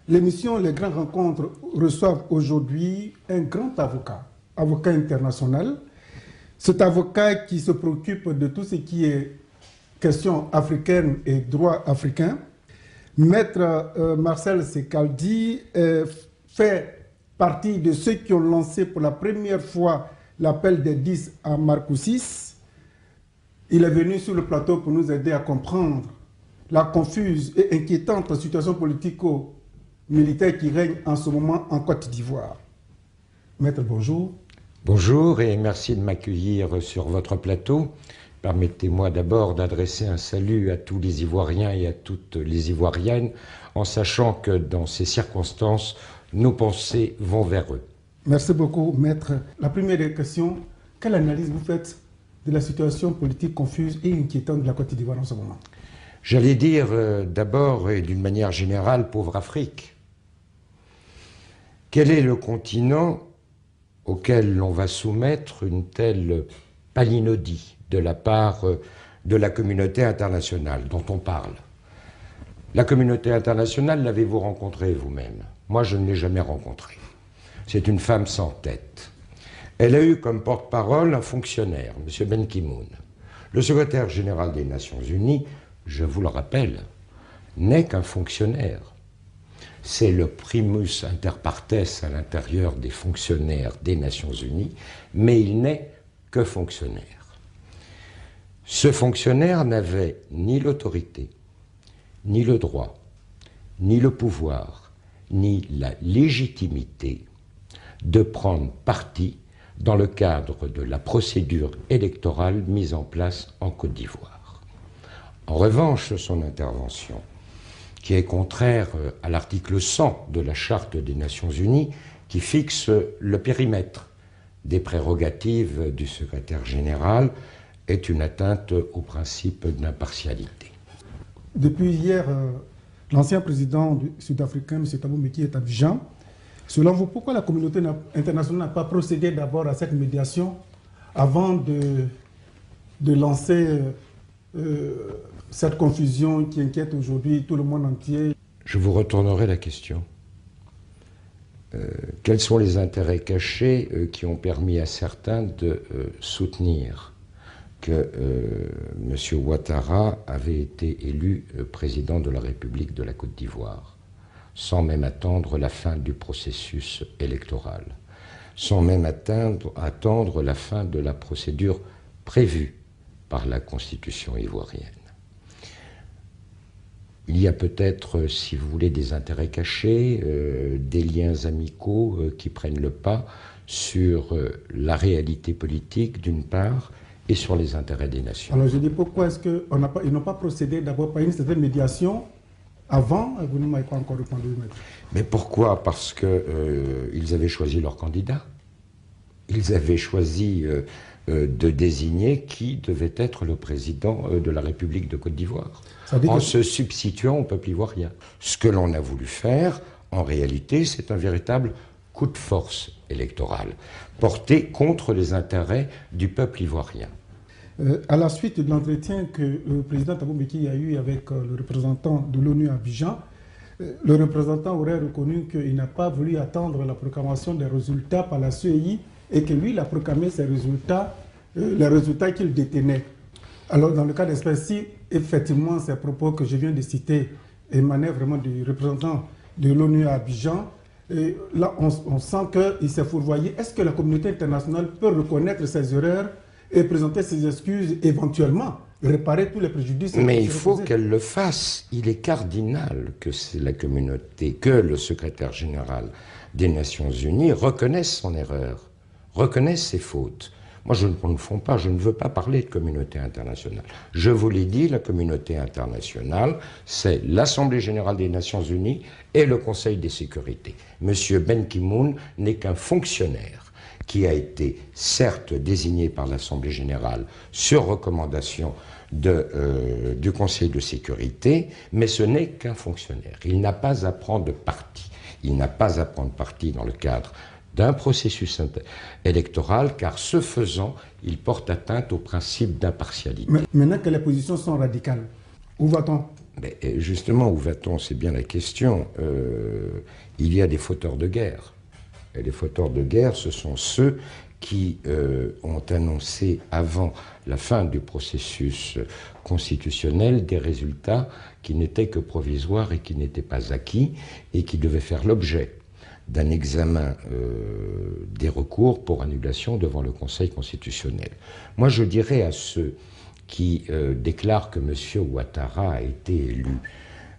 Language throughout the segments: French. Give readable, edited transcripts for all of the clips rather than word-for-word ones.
L'émission Les Grandes Rencontres reçoit aujourd'hui un grand avocat, avocat international. Cet avocat qui se préoccupe de tout ce qui est question africaine et droit africain. Maître Marcel Sekaldi fait partie de ceux qui ont lancé pour la première fois l'appel des 10 à Marcoussis. Il est venu sur le plateau pour nous aider à comprendre la confuse et inquiétante situation politico-militaire qui règne en ce moment en Côte d'Ivoire. Maître, bonjour. Bonjour et merci de m'accueillir sur votre plateau. Permettez-moi d'abord d'adresser un salut à tous les Ivoiriens et à toutes les Ivoiriennes, en sachant que dans ces circonstances, nos pensées vont vers eux. Merci beaucoup, Maître. La première des questions, quelle analyse vous faites de la situation politique confuse et inquiétante de la Côte d'Ivoire en ce moment? J'allais dire d'abord et d'une manière générale, pauvre Afrique. Quel est le continent auquel l'on va soumettre une telle palinodie de la part de la communauté internationale dont on parle? La communauté internationale, l'avez-vous rencontrée vous-même? Moi, je ne l'ai jamais rencontrée. C'est une femme sans tête. Elle a eu comme porte-parole un fonctionnaire, M. Ban Ki-moon. Le secrétaire général des Nations Unies, je vous le rappelle, n'est qu'un fonctionnaire. C'est le primus inter partes à l'intérieur des fonctionnaires des Nations Unies, mais il n'est que fonctionnaire. Ce fonctionnaire n'avait ni l'autorité, ni le droit, ni le pouvoir, ni la légitimité de prendre parti dans le cadre de la procédure électorale mise en place en Côte d'Ivoire. En revanche, son intervention, qui est contraire à l'article 100 de la Charte des Nations Unies, qui fixe le périmètre des prérogatives du secrétaire général, est une atteinte au principe d'impartialité. Depuis hier, l'ancien président sud-africain, M. Thabo Mbeki, est à Abidjan. Selon vous, pourquoi la communauté internationale n'a pas procédé d'abord à cette médiation avant de lancer cette confusion qui inquiète aujourd'hui tout le monde entier? Je vous retournerai la question. Quels sont les intérêts cachés qui ont permis à certains de soutenir que M. Ouattara avait été élu président de la République de la Côte d'Ivoire, sans même attendre la fin du processus électoral, sans même attendre la fin de la procédure prévue par la Constitution ivoirienne? Il y a peut-être, si vous voulez, des intérêts cachés, des liens amicaux qui prennent le pas sur la réalité politique, d'une part, et sur les intérêts des nations. Alors je dis, pourquoi est-ce qu'ils n'ont pas procédé d'abord par une certaine médiation avant? Vous ne m'avez pas encore répondu, maître. Mais pourquoi? Parce qu'ils avaient choisi leur candidat. Ils avaient choisi de désigner qui devait être le président de la République de Côte d'Ivoire, en se substituant au peuple ivoirien. Ce que l'on a voulu faire, en réalité, c'est un véritable coup de force électoral, porté contre les intérêts du peuple ivoirien. À la suite de l'entretien que le président Thabo Mbeki a eu avec le représentant de l'ONU à Abidjan, le représentant aurait reconnu qu'il n'a pas voulu attendre la proclamation des résultats par la CEI et que lui, il a proclamé ces résultats, les résultats qu'il détenait. Alors, dans le cas d'espèce, si effectivement ces propos que je viens de citer émanaient vraiment du représentant de l'ONU à Abidjan, et là, on sent qu'il s'est fourvoyé. Est-ce que la communauté internationale peut reconnaître ses erreurs et présenter ses excuses, éventuellement réparer tous les préjudices? Mais il faut qu'elle le fasse. Il est cardinal que la communauté, que le secrétaire général des Nations Unies reconnaisse son erreur, reconnaisse ses fautes. Moi, je ne confonds pas, je ne veux pas parler de communauté internationale. Je vous l'ai dit, la communauté internationale, c'est l'Assemblée générale des Nations Unies et le Conseil de sécurité. Monsieur Ban Ki-moon n'est qu'un fonctionnaire qui a été certes désigné par l'Assemblée générale sur recommandation du Conseil de sécurité, mais ce n'est qu'un fonctionnaire. Il n'a pas à prendre parti. Il n'a pas à prendre parti dans le cadre d'un processus électoral, car ce faisant, il porte atteinte au principe d'impartialité. Maintenant que les positions sont radicales, où va-t-on? Mais justement, où va-t-on? C'est bien la question. Il y a des fauteurs de guerre. Et les fauteurs de guerre, ce sont ceux qui ont annoncé avant la fin du processus constitutionnel des résultats qui n'étaient que provisoires et qui n'étaient pas acquis et qui devaient faire l'objet d'un examen des recours pour annulation devant le Conseil constitutionnel. Moi, je dirais à ceux qui déclarent que M. Ouattara a été élu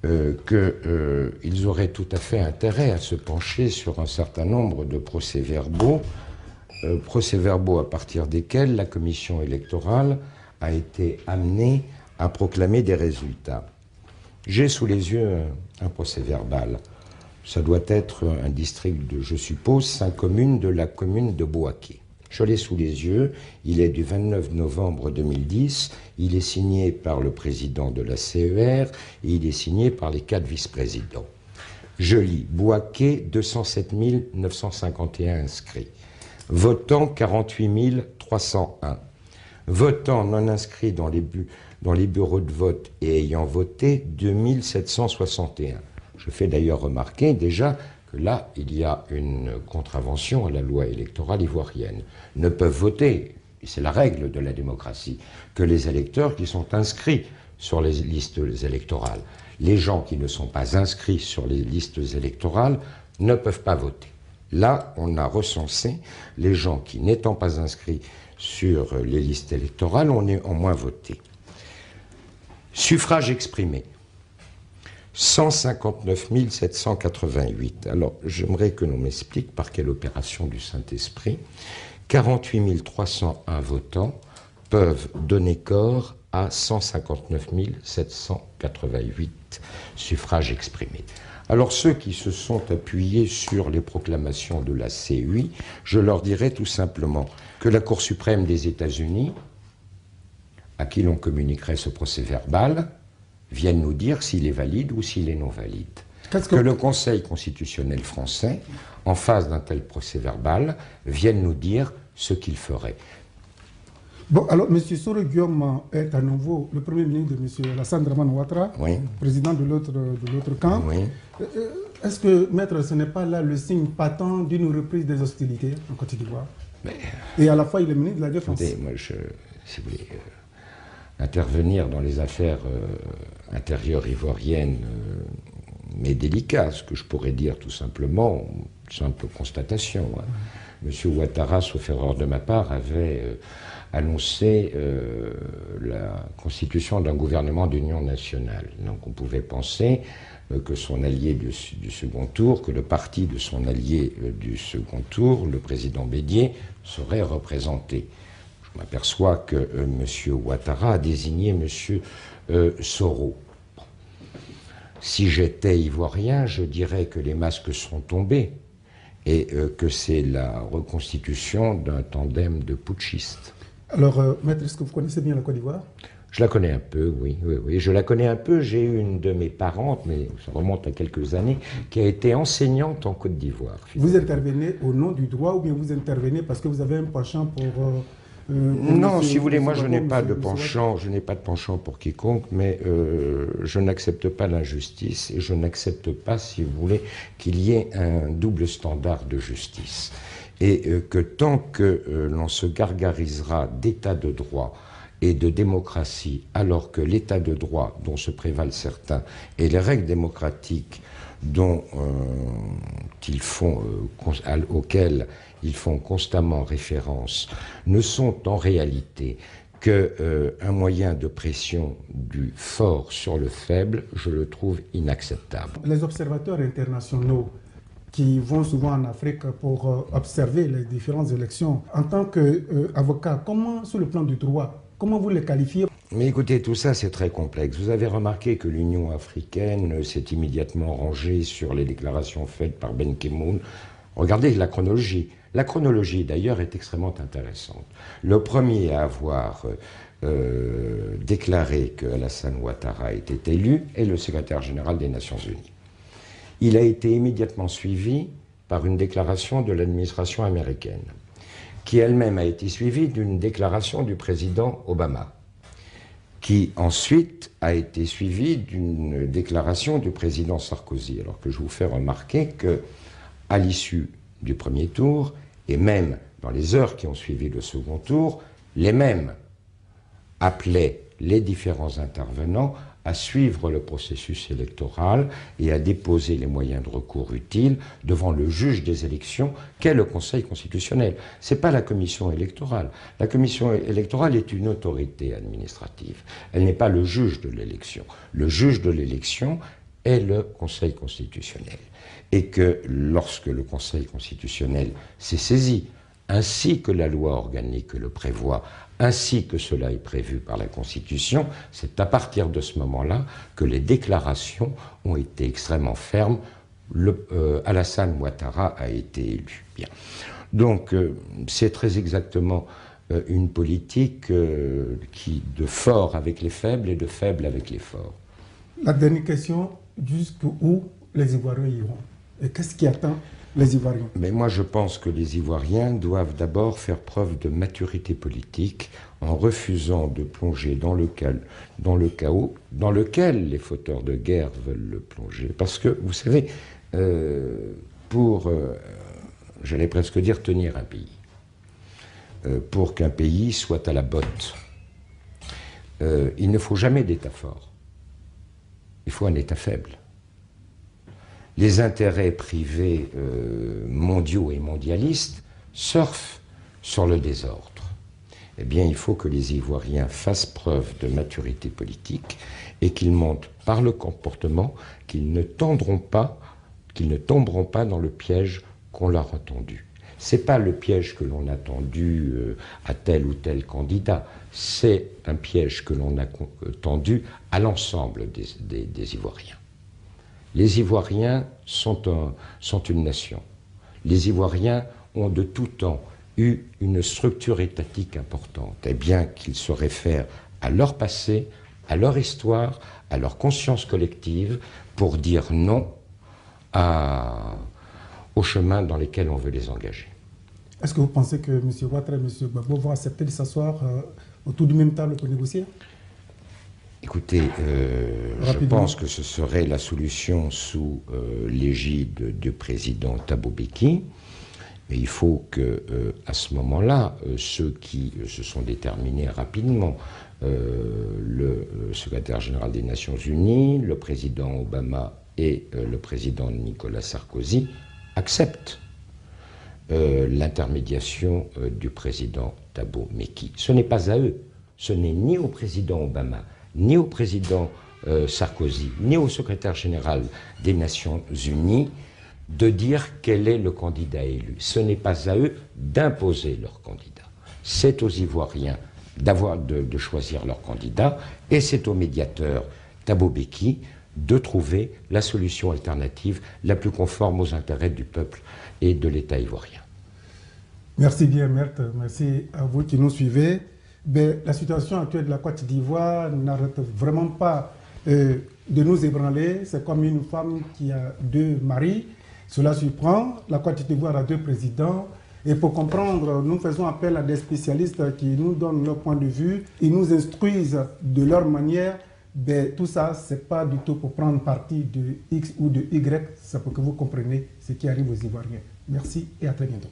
qu'ils auraient tout à fait intérêt à se pencher sur un certain nombre de procès-verbaux à partir desquels la commission électorale a été amenée à proclamer des résultats. J'ai sous les yeux un procès-verbal. Ça doit être un district de, je suppose, 5 communes de la commune de Bouaké. Je l'ai sous les yeux, il est du 29 novembre 2010, il est signé par le président de la CER et il est signé par les 4 vice-présidents. Je lis, Bouaké, 207 951 inscrits. Votants, 48 301. Votants non inscrits dans les bureaux de vote et ayant voté, 2761. Je fais d'ailleurs remarquer déjà que là, il y a une contravention à la loi électorale ivoirienne. Ne peuvent voter, et c'est la règle de la démocratie, que les électeurs qui sont inscrits sur les listes électorales. Les gens qui ne sont pas inscrits sur les listes électorales ne peuvent pas voter. Là, on a recensé les gens qui, n'étant pas inscrits sur les listes électorales, ont moins voté. Suffrage exprimé. 159 788. Alors, j'aimerais que l'on m'explique par quelle opération du Saint-Esprit 48 301 votants peuvent donner corps à 159 788 suffrages exprimés. Alors, ceux qui se sont appuyés sur les proclamations de la CUI, je leur dirais tout simplement que la Cour suprême des États-Unis, à qui l'on communiquerait ce procès-verbal, viennent nous dire s'il est valide ou s'il est non valide. Que le Conseil constitutionnel français, en face d'un tel procès-verbal, vienne nous dire ce qu'il ferait. Bon, alors, M. Soro Guillaume est à nouveau le Premier ministre de M. Alassane Dramane Ouattara, oui, président de l'autre camp. Oui. Est-ce que, maître, ce n'est pas là le signe patent d'une reprise des hostilités en Côte d'Ivoire? Et à la fois, il est ministre de la Défense. Écoutez, moi, si vous voulez, intervenir dans les affaires intérieures ivoiriennes, mais délicat, ce que je pourrais dire tout simplement, simple constatation. Hein. M. Ouattara, sauf erreur de ma part, avait annoncé la constitution d'un gouvernement d'union nationale. Donc on pouvait penser que son allié du second tour, que le parti de son allié du second tour, le président Bédié, serait représenté. Je m'aperçois que M. Ouattara a désigné M. Soro. Si j'étais ivoirien, je dirais que les masques sont tombés et que c'est la reconstitution d'un tandem de putschistes. Alors, maître, est-ce que vous connaissez bien la Côte d'Ivoire? Je la connais un peu, oui, je la connais un peu. J'ai eu une de mes parentes, mais ça remonte à quelques années, qui a été enseignante en Côte d'Ivoire. Vous intervenez au nom du droit ou bien vous intervenez parce que vous avez un penchant pour... non, si vous voulez, moi je n'ai pas de penchant pour quiconque, mais je n'accepte pas l'injustice et je n'accepte pas, si vous voulez, qu'il y ait un double standard de justice. Et que tant que l'on se gargarisera d'état de droit et de démocratie, alors que l'état de droit dont se prévalent certains et les règles démocratiques auxquelles ils font constamment référence, ne sont en réalité qu'un moyen de pression du fort sur le faible, je le trouve inacceptable. Les observateurs internationaux qui vont souvent en Afrique pour observer les différentes élections, en tant qu'avocat, comment, sur le plan du droit, comment vous les qualifiez? Mais écoutez, tout ça c'est très complexe. Vous avez remarqué que l'Union africaine s'est immédiatement rangée sur les déclarations faites par Ben Ki-moon. Regardez la chronologie. La chronologie, d'ailleurs, est extrêmement intéressante. Le premier à avoir déclaré que Alassane Ouattara était élu est le secrétaire général des Nations Unies. Il a été immédiatement suivi par une déclaration de l'administration américaine, qui elle-même a été suivie d'une déclaration du président Obama, qui ensuite a été suivi d'une déclaration du président Sarkozy. Alors que je vous fais remarquer qu'à l'issue du premier tour, et même dans les heures qui ont suivi le second tour, les mêmes appelaient les différents intervenants à suivre le processus électoral et à déposer les moyens de recours utiles devant le juge des élections qu'est le Conseil constitutionnel. Ce n'est pas la commission électorale. La commission électorale est une autorité administrative. Elle n'est pas le juge de l'élection. Le juge de l'élection est le Conseil constitutionnel. Et que lorsque le Conseil constitutionnel s'est saisi, ainsi que la loi organique le prévoit, ainsi que cela est prévu par la Constitution, c'est à partir de ce moment-là que les déclarations ont été extrêmement fermes. Alassane Ouattara a été élu. Bien. Donc, c'est très exactement une politique de fort avec les faibles et de faibles avec les forts. La dernière question, jusqu'où les Ivoiriens iront? Et qu'est-ce qui attend les Ivoiriens? Mais moi, je pense que les Ivoiriens doivent d'abord faire preuve de maturité politique en refusant de plonger dans le chaos dans lequel les fauteurs de guerre veulent le plonger. Parce que, vous savez, j'allais presque dire, tenir un pays, pour qu'un pays soit à la botte, il ne faut jamais d'État fort. Il faut un État faible. Les intérêts privés mondiaux et mondialistes surfent sur le désordre. Eh bien, il faut que les Ivoiriens fassent preuve de maturité politique et qu'ils montrent par le comportement qu'ils ne tomberont pas dans le piège qu'on leur a tendu. Ce n'est pas le piège que l'on a tendu à tel ou tel candidat, c'est un piège que l'on a tendu à l'ensemble des Ivoiriens. Les Ivoiriens sont une nation. Les Ivoiriens ont de tout temps eu une structure étatique importante, et bien qu'ils se réfèrent à leur passé, à leur histoire, à leur conscience collective, pour dire non aux chemins dans lesquels on veut les engager. Est-ce que vous pensez que M. Ouattara et M. Gbagbo vont accepter de s'asseoir autour du même table pour négocier? Écoutez, je pense que ce serait la solution sous l'égide du président Thabo Mbeki. Mais il faut que, à ce moment-là, ceux qui se sont déterminés rapidement, le secrétaire général des Nations Unies, le président Obama et le président Nicolas Sarkozy, acceptent l'intermédiation du président Thabo Mbeki. Ce n'est pas à eux, ce n'est ni au président Obama, ni au président Sarkozy, ni au secrétaire général des Nations Unies de dire quel est le candidat élu. Ce n'est pas à eux d'imposer leur candidat. C'est aux Ivoiriens de choisir leur candidat et c'est au médiateur Thabo Mbeki de trouver la solution alternative la plus conforme aux intérêts du peuple et de l'État ivoirien. Merci bien, Mert. Merci à vous qui nous suivez. Mais la situation actuelle de la Côte d'Ivoire n'arrête vraiment pas de nous ébranler. C'est comme une femme qui a deux maris. Cela surprend. La Côte d'Ivoire a deux présidents. Et pour comprendre, nous faisons appel à des spécialistes qui nous donnent leur point de vue. Ils nous instruisent de leur manière. Mais tout ça, ce n'est pas du tout pour prendre parti de X ou de Y. C'est pour que vous compreniez ce qui arrive aux Ivoiriens. Merci et à très bientôt.